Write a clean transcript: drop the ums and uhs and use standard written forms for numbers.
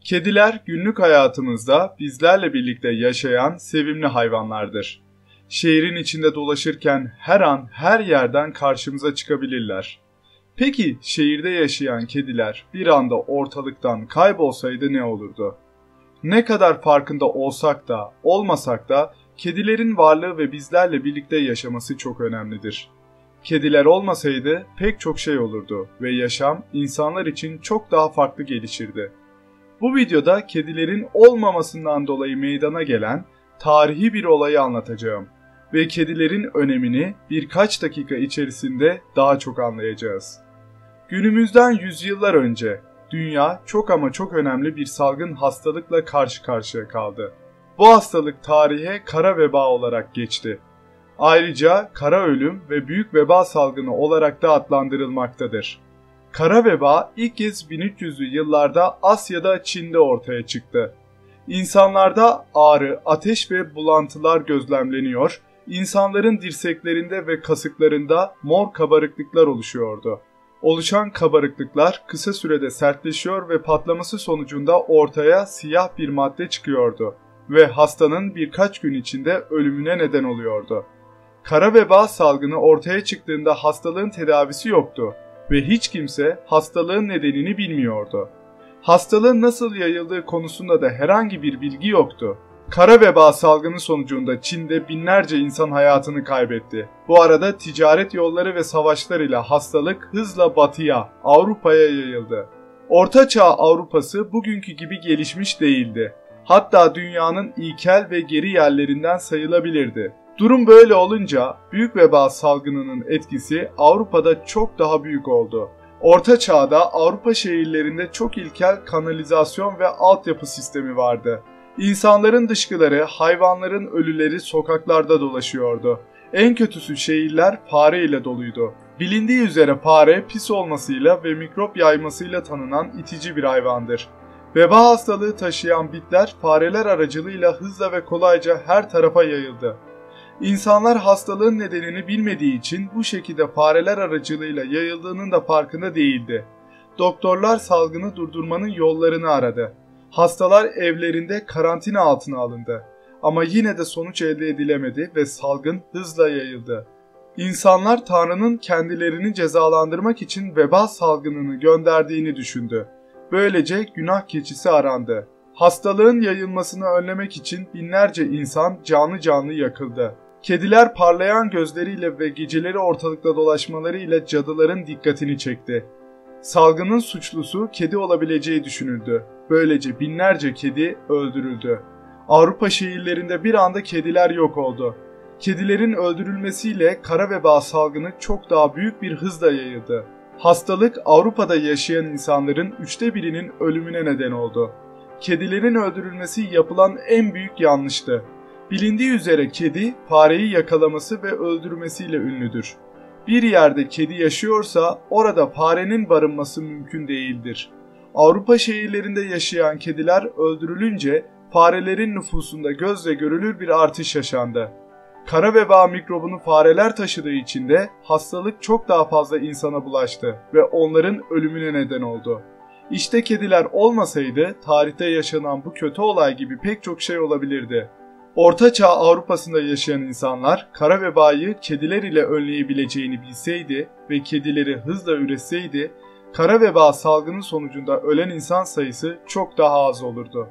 Kediler günlük hayatımızda bizlerle birlikte yaşayan sevimli hayvanlardır. Şehrin içinde dolaşırken her an her yerden karşımıza çıkabilirler. Peki şehirde yaşayan kediler bir anda ortalıktan kaybolsaydı ne olurdu? Ne kadar farkında olsak da olmasak da kedilerin varlığı ve bizlerle birlikte yaşaması çok önemlidir. Kediler olmasaydı pek çok şey olurdu ve yaşam insanlar için çok daha farklı gelişirdi. Bu videoda kedilerin olmamasından dolayı meydana gelen tarihi bir olayı anlatacağım ve kedilerin önemini birkaç dakika içerisinde daha çok anlayacağız. Günümüzden yüzyıllar önce dünya çok ama çok önemli bir salgın hastalıkla karşı karşıya kaldı. Bu hastalık tarihe kara veba olarak geçti. Ayrıca kara ölüm ve büyük veba salgını olarak da adlandırılmaktadır. Kara veba ilk kez 1300'lü yıllarda Asya'da Çin'de ortaya çıktı. İnsanlarda ağrı, ateş ve bulantılar gözlemleniyor, insanların dirseklerinde ve kasıklarında mor kabarıklıklar oluşuyordu. Oluşan kabarıklıklar kısa sürede sertleşiyor ve patlaması sonucunda ortaya siyah bir madde çıkıyordu ve hastanın birkaç gün içinde ölümüne neden oluyordu. Kara veba salgını ortaya çıktığında hastalığın tedavisi yoktu ve hiç kimse hastalığın nedenini bilmiyordu. Hastalığın nasıl yayıldığı konusunda da herhangi bir bilgi yoktu. Kara veba salgını sonucunda Çin'de binlerce insan hayatını kaybetti. Bu arada ticaret yolları ve savaşlar ile hastalık hızla batıya, Avrupa'ya yayıldı. Orta Çağ Avrupa'sı bugünkü gibi gelişmiş değildi. Hatta dünyanın ilkel ve geri yerlerinden sayılabilirdi. Durum böyle olunca büyük veba salgınının etkisi Avrupa'da çok daha büyük oldu. Orta Çağ'da Avrupa şehirlerinde çok ilkel kanalizasyon ve altyapı sistemi vardı. İnsanların dışkıları, hayvanların ölüleri sokaklarda dolaşıyordu. En kötüsü şehirler fare ile doluydu. Bilindiği üzere fare pis olmasıyla ve mikrop yaymasıyla tanınan itici bir hayvandır. Veba hastalığı taşıyan bitler fareler aracılığıyla hızla ve kolayca her tarafa yayıldı. İnsanlar hastalığın nedenini bilmediği için bu şekilde fareler aracılığıyla yayıldığının da farkında değildi. Doktorlar salgını durdurmanın yollarını aradı. Hastalar evlerinde karantina altına alındı. Ama yine de sonuç elde edilemedi ve salgın hızla yayıldı. İnsanlar Tanrı'nın kendilerini cezalandırmak için veba salgınını gönderdiğini düşündü. Böylece günah keçisi arandı. Hastalığın yayılmasını önlemek için binlerce insan canlı canlı yakıldı. Kediler parlayan gözleriyle ve geceleri ortalıkta dolaşmalarıyla cadıların dikkatini çekti. Salgının suçlusu kedi olabileceği düşünüldü. Böylece binlerce kedi öldürüldü. Avrupa şehirlerinde bir anda kediler yok oldu. Kedilerin öldürülmesiyle kara veba salgını çok daha büyük bir hızla yayıldı. Hastalık Avrupa'da yaşayan insanların 1/3'ünün ölümüne neden oldu. Kedilerin öldürülmesi yapılan en büyük yanlıştı. Bilindiği üzere kedi fareyi yakalaması ve öldürmesiyle ünlüdür. Bir yerde kedi yaşıyorsa orada farenin barınması mümkün değildir. Avrupa şehirlerinde yaşayan kediler öldürülünce farelerin nüfusunda gözle görülür bir artış yaşandı. Kara veba mikrobunu fareler taşıdığı için de hastalık çok daha fazla insana bulaştı ve onların ölümüne neden oldu. İşte kediler olmasaydı tarihte yaşanan bu kötü olay gibi pek çok şey olabilirdi. Orta Çağ Avrupa'sında yaşayan insanlar kara vebayı kediler ile önleyebileceğini bilseydi ve kedileri hızla üretseydi, kara veba salgının sonucunda ölen insan sayısı çok daha az olurdu.